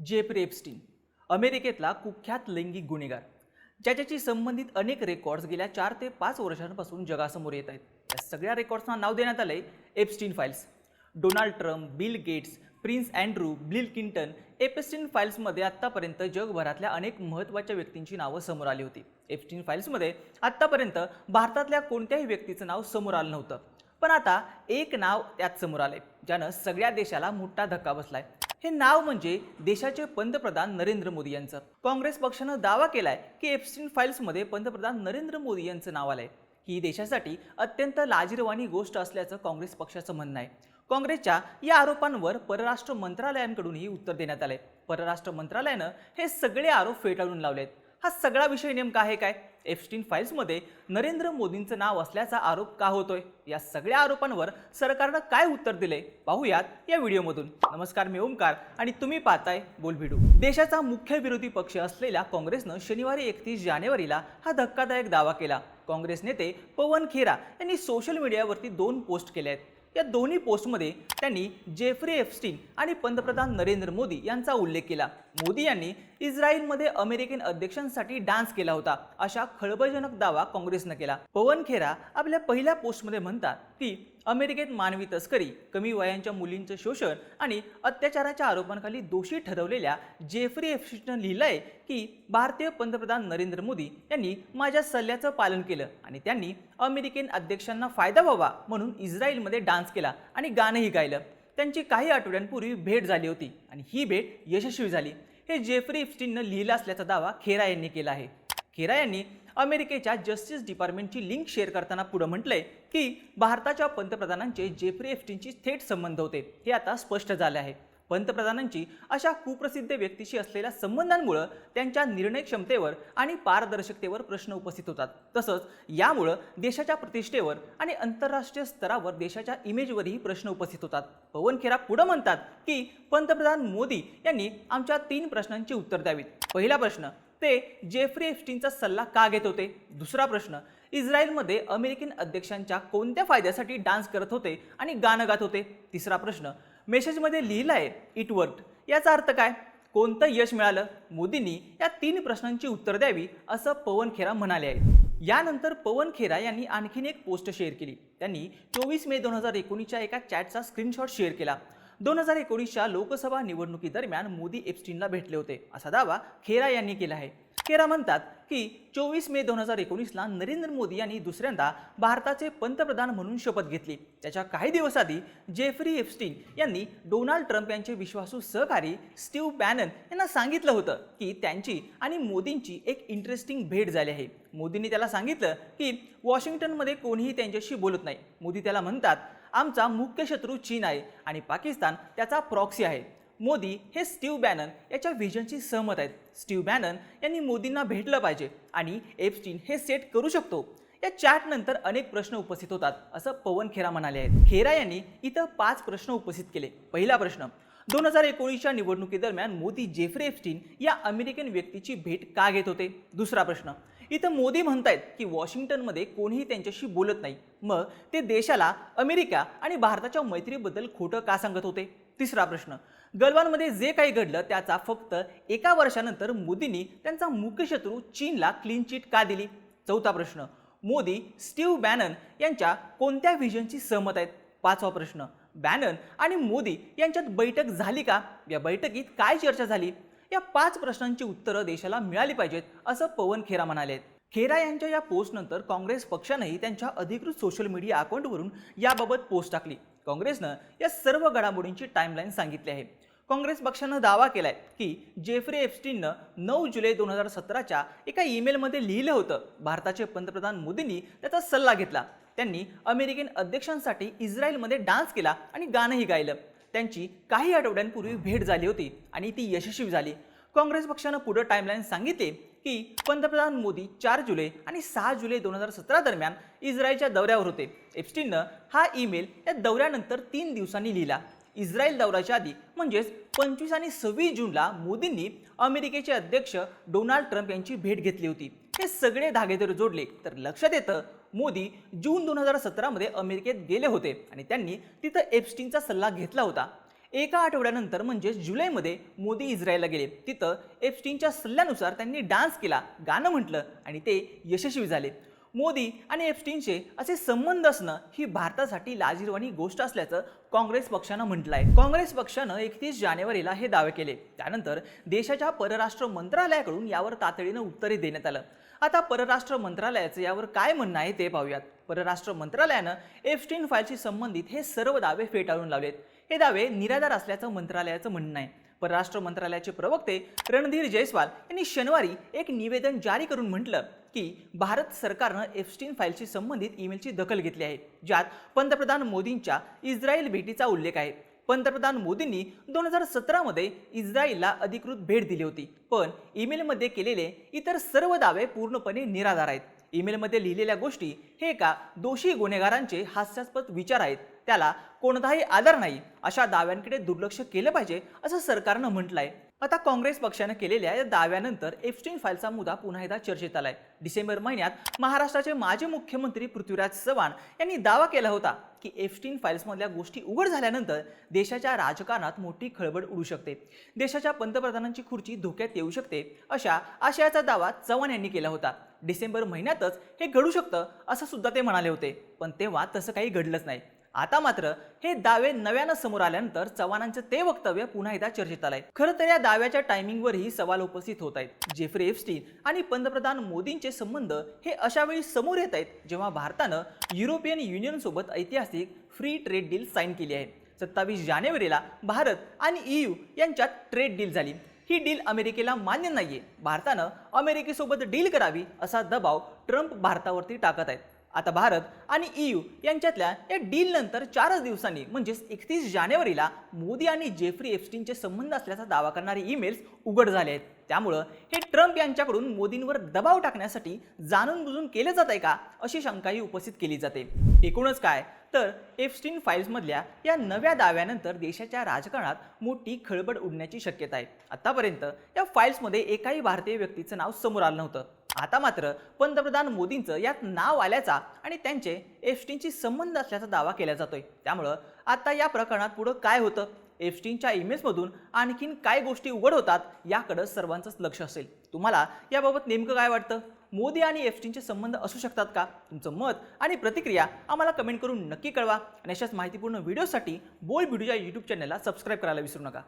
Jeffrey Epstein अमेरिकेतला कुख्यात लैंगिक गुन्हेगार ज्याच्याशी संबंधित अनेक रेकॉर्ड्स गेल्या 4 ते 5 वर्षांपासून जगासमोर येत आहेत। या सगळ्या रेकॉर्ड्सना नाव देण्यात आलंय Epstein files. Donald Trump, Bill Gates, Prince Andrew, Bill Clinton, Epstein फाइल्समध्ये आत्तापर्यंत जगभरातल्या अनेक महत्त्वाच्या व्यक्तींची नावं समोर आली होती। एप्स्टीन फाइल्समध्ये आत्तापर्यंत भारतातल्या कोणत्याही व्यक्तीचं नाव समोर आलं नव्हतं, पण आता एक नाव त्यात समोर आलंय ज्यानं सगळ्या देशाला मोठा धक्का बसलाय। हे नाव म्हणजे देशाचे पंतप्रधान नरेंद्र मोदी यांचं। काँग्रेस पक्षानं दावा केलाय की एप्स्टीन फाइल्समध्ये पंतप्रधान नरेंद्र मोदी यांचं नाव आलंय। ही देशासाठी अत्यंत लाजिरवाणी गोष्ट असल्याचं काँग्रेस पक्षाचं म्हणणं आहे। काँग्रेसच्या या आरोपांवर परराष्ट्र मंत्रालयाकडूनही उत्तर देण्यात आलंय। परराष्ट्र मंत्रालयानं हे सगळे आरोप फेटाळून लावलेत। हा सगळा विषय नेमका आहे काय? एप्स्टीन फाइल्समध्ये नरेंद्र मोदींचं नाव असल्याचा आरोप का होतोय? या सगळ्या आरोपांवर सरकारनं काय उत्तर दिले पाहूयात या व्हिडिओमधून। नमस्कार, मी ओमकार आणि तुम्ही पाहताय बोलभिडू। देशाचा मुख्य विरोधी पक्ष असलेल्या काँग्रेसनं शनिवारी 31 जानेवारीला हा धक्कादायक दावा केला। काँग्रेस नेते पवन खेरा यांनी सोशल मीडियावरती 2 पोस्ट केले आहेत। या दोन्ही पोस्टमध्ये त्यांनी जेफ्री एप्स्टीन आणि पंतप्रधान नरेंद्र मोदी यांचा उल्लेख केला। मोदी यांनी इस्रायलमध्ये अमेरिकन अध्यक्षांसाठी डान्स केला होता अशा खळबळजनक दावा काँग्रेसनं केला। पवन खेरा आपल्या पहिल्या पोस्टमध्ये म्हणतात की अमेरिकेत मानवी तस्करी, कमी वयांच्या मुलींचं शोषण आणि अत्याचाराच्या आरोपांखाली दोषी ठरवलेल्या जेफ्री एप्स्टीननं लिहिलंय की भारतीय पंतप्रधान नरेंद्र मोदी यांनी माझ्या सल्ल्याचं पालन केलं आणि त्यांनी अमेरिकन अध्यक्षांना फायदा व्हावा म्हणून इस्रायलमध्ये डान्स केला आणि गाणंही गायलं। त्यांची काही आठवड्यांपूर्वी भेट झाली होती आणि ही भेट यशस्वी झाली। हे जेफ्री एप्स्टीननं लिहिलं असल्याचा दावा खेरा यांनी केला आहे। खेरा यांनी अमेरिकेच्या जस्टिस डिपार्टमेंटची लिंक शेअर करताना पुढे म्हटलंय की भारताच्या पंतप्रधानांचे जेफ्री एप्स्टीनशी थेट संबंध होते। हे आता स्पष्ट झाले आहे। पंतप्रधानांची अशा कुप्रसिद्ध व्यक्तीशी असलेल्या संबंधांमुळे त्यांच्या निर्णय क्षमतेवर आणि पारदर्शकतेवर प्रश्न उपस्थित होतात। तसंच यामुळे देशाच्या प्रतिष्ठेवर आणि आंतरराष्ट्रीय स्तरावर देशाच्या इमेजवरही प्रश्न उपस्थित होतात। पवन खेरा पुढे म्हणतात की पंतप्रधान मोदी यांनी आमच्या 3 प्रश्नांची उत्तर द्यावीत। पहिला प्रश्न, ते जेफ्री एप्स्टीनचा सल्ला का घेत होते? दुसरा प्रश्न, इस्रायलमध्ये अमेरिकन अध्यक्षांच्या कोणत्या फायद्यासाठी डान्स करत होते आणि गाणं गात होते? तिसरा प्रश्न, मेसेजमध्ये लिहिलंय इट वर्क्ड, याचा अर्थ काय? कोणतं यश मिळालं? मोदींनी या 3 प्रश्नांची उत्तर द्यावी असं पवन खेरा म्हणाले आहेत। यानंतर पवन खेरा यांनी आणखीन एक पोस्ट शेअर केली। त्यांनी 24 मे 2019च्या एका चॅटचा स्क्रीनशॉट शेअर केला। 2019च्या लोकसभा निवडणुकीदरम्यान मोदी एप्स्टीनला भेटले होते असा दावा खेरा यांनी केला आहे। खेरा म्हणतात की 24 मे 2019ला नरेंद्र मोदी यांनी दुसऱ्यांदा भारताचे पंतप्रधान म्हणून शपथ घेतली। त्याच्या काही दिवस आधी जेफ्री एप्स्टीन यांनी डोनाल्ड ट्रम्प यांचे विश्वासू सहकारी स्टीव्ह बॅनन यांना सांगितलं होतं की त्यांची आणि मोदींची एक इंटरेस्टिंग भेट झाली आहे। मोदींनी त्याला सांगितलं की वॉशिंग्टनमध्ये कोणीही त्यांच्याशी बोलत नाही। मोदी त्याला म्हणतात, आमचा मुख्य शत्रू चीन आहे आणि पाकिस्तान त्याचा प्रॉक्सी आहे। मोदी हे स्टीव्ह बॅनन याच्या व्हिजनशी सहमत आहेत। स्टीव्ह बॅनन यांनी मोदींना भेटलं पाहिजे आणि एप्स्टीन हे सेट करू शकतो। या चॅट नंतर अनेक प्रश्न उपस्थित होतात असं पवन खेरा म्हणाले आहेत। खेरा यांनी इथं 5 प्रश्न उपस्थित केले। पहिला प्रश्न, 2019च्या निवडणुकीदरम्यान मोदी जेफ्री एप्स्टीन या अमेरिकन व्यक्तीची भेट का घेत होते? दुसरा प्रश्न, इथं मोदी म्हणतायत की वॉशिंग्टनमध्ये कोणीही त्यांच्याशी बोलत नाही, मग ते देशाला अमेरिका आणि भारताच्या मैत्रीबद्दल खोटं का सांगत होते? तिसरा प्रश्न, गलवानमध्ये जे काही घडलं त्याचा फक्त 1 वर्षानंतर मोदींनी त्यांचा मुख्य शत्रू चीनला क्लीन चिट का दिली? चौथा प्रश्न, मोदी स्टीव्ह बॅनन यांच्या कोणत्या व्हिजनशी सहमत आहेत? पाचवा प्रश्न, बॅनन आणि मोदी यांच्यात बैठक झाली का? या बैठकीत काय चर्चा झाली? या 5 प्रश्नांची उत्तरं देशाला मिळाली पाहिजेत असं पवन खेरा म्हणाले। खेरा यांच्या या पोस्टनंतर काँग्रेस पक्षानेही त्यांच्या अधिकृत सोशल मीडिया अकाउंटवरून याबाबत पोस्ट टाकली। काँग्रेसनं या सर्व घडामोडींची टाइमलाईन सांगितली आहे। काँग्रेस पक्षानं दावा केलाय की जेफ्री एप्स्टीननं 9 जुलै 2017च्या एका ईमेलमध्ये लिहिलं होतं, भारताचे पंतप्रधान मोदींनी त्याचा सल्ला घेतला। त्यांनी अमेरिकन अध्यक्षांसाठी इस्रायलमध्ये डान्स केला आणि गाणंही गायलं। त्यांची काही आठवड्यांपूर्वी भेट झाली होती आणि ती यशस्वी झाली। काँग्रेस पक्षानं पुढे टाइमलाईन सांगितली की पंतप्रधान मोदी 4 जुलै आणि 6 जुलै 2017 दरम्यान इस्रायलच्या दौऱ्यावर होते। एप्स्टीननं हा ईमेल या दौऱ्यानंतर 3 दिवसांनी लिहिला। इस्रायल दौऱ्याच्या आधी म्हणजेच 25 आणि 26 जूनला मोदींनी अमेरिकेचे अध्यक्ष डोनाल्ड ट्रम्प यांची भेट घेतली होती। हे सगळे धागे जर जोडले तर लक्षात येतं मोदी जून 2017 मध्ये अमेरिकेत गेले होते आणि त्यांनी तिथं एप्स्टीनचा सल्ला घेतला होता। एका आठवड्यानंतर म्हणजेच जुलैमध्ये मोदी इस्रायलला गेले. तिथं एप्स्टीनच्या सल्ल्यानुसार त्यांनी डान्स केला, गाणं म्हटलं आणि ते यशस्वी झाले. मोदी आणि एप्स्टीनचे असे संबंध असणं ही भारतासाठी लाजिरवाणी गोष्ट असल्याचं काँग्रेस पक्षानं म्हटलं आहे. काँग्रेस पक्षानं 31 जानेवारीला हे दावे केले. त्यानंतर देशाच्या परराष्ट्र मंत्रालयाकडून यावर तातडीनं उत्तरे देण्यात आलं. आता परराष्ट्र मंत्रालयाचं यावर काय म्हणणं आहे ते पाहूयात. परराष्ट्र मंत्रालयानं एप्स्टीन फाईलशी संबंधित हे सर्व दावे फेटाळून लावलेत. हे दावे निराधार असल्याचं मंत्रालयाचं म्हणणं आहे. परराष्ट्र मंत्रालयाचे प्रवक्ते रणधीर जयस्वाल यांनी शनिवारी एक निवेदन जारी करून म्हटलं की भारत सरकारनं एप्स्टीन फाईलशी संबंधित ईमेलची दखल घेतली आहे, ज्यात पंतप्रधान मोदींच्या इस्रायल भेटीचा उल्लेख आहे. पंतप्रधान मोदींनी 2017 मध्ये इस्रायलला अधिकृत भेट दिली होती, पण ईमेलमध्ये केलेले इतर सर्व दावे पूर्णपणे निराधार आहेत. ईमेलमध्ये लिहिलेल्या गोष्टी हे एका दोषी गुन्हेगारांचे हास्यास्पद विचार आहेत, त्याला कोणताही आधार नाही, अशा दाव्यांकडे दुर्लक्ष केलं पाहिजे असं सरकारनं म्हटलंय. आता काँग्रेस पक्षानं केलेल्या या दाव्यानंतर एप्स्टीन फाईलचा मुद्दा पुन्हा एकदा चर्चेत आलाय. डिसेंबर महिन्यात महाराष्ट्राचे माजी मुख्यमंत्री पृथ्वीराज चव्हाण यांनी दावा केला होता की एप्स्टीन फाईल्समधल्या गोष्टी उघड झाल्यानंतर देशाच्या राजकारणात मोठी खळबळ उडू शकते, देशाच्या पंतप्रधानांची खुर्ची धोक्यात येऊ शकते, अशा आशयाचा दावा चव्हाण यांनी केला होता. डिसेंबर महिन्यातच हे घडू शकतं असं सुद्धा ते म्हणाले होते, पण तेव्हा तसं काही घडलंच नाही. आता मात्र हे दावे नव्यानं समोर आल्यानंतर चव्हाणांचं ते वक्तव्य पुन्हा एकदा चर्चेत आलंय. खरं तर या दाव्याच्या टायमिंगवरही सवाल उपस्थित होत आहेत. जेफ्री एप्स्टीन आणि पंतप्रधान मोदींचे संबंध हे अशा वेळी समोर येत आहेत जेव्हा भारतानं युरोपियन युनियन सोबत ऐतिहासिक फ्री ट्रेड डील साईन केली आहे. 27 जानेवारीला भारत आणि EU यांच्यात ट्रेड डील झाली. ही डील अमेरिकेला मान्य नाहीये. भारतानं अमेरिकेसोबत डील करावी असा दबाव ट्रम्प भारतावरती टाकत आहेत. आता भारत आणि EU यांच्यातल्या या डील नंतर 4 दिवसांनी म्हणजेच 31 जानेवारीला मोदी आणि जेफ्री एप्स्टीनचे संबंध असल्याचा दावा करणारे ईमेल्स उघड झाले आहेत. त्यामुळं हे ट्रम्प यांच्याकडून मोदींवर दबाव टाकण्यासाठी जाणून बुजून केले जात आहे का अशी शंकाही उपस्थित केली जाते. एकूणच काय तर एप्स्टीन फाईल्समधल्या या नव्या दाव्यानंतर देशाच्या राजकारणात मोठी खळबळ उडण्याची शक्यता आहे. आतापर्यंत या फाईल्समध्ये एकाही भारतीय व्यक्तीचं नाव समोर आलं नव्हतं. आता मात्र पंतप्रधान मोदींचं यात नाव आल्याचा आणि त्यांचे एप्स्टीनशी संबंध असल्याचा दावा केला जातोय. त्यामुळं आता या प्रकरणात पुढं काय होतं, एप्स्टीनच्या ईमेल्समधून आणखीन काय गोष्टी उघड होतात याकडे सर्वांचंच लक्ष असेल. तुम्हाला याबाबत नेमकं काय वाटतं? मोदी आणि एप्स्टीनचे संबंध असू शकतात का? तुमचं मत आणि प्रतिक्रिया आम्हाला कमेंट करून नक्की कळवा. आणि अशाच माहितीपूर्ण व्हिडिओसाठी बोल्ड व्हिडिओच्या YouTube चॅनलला सबस्क्राईब करायला विसरू नका.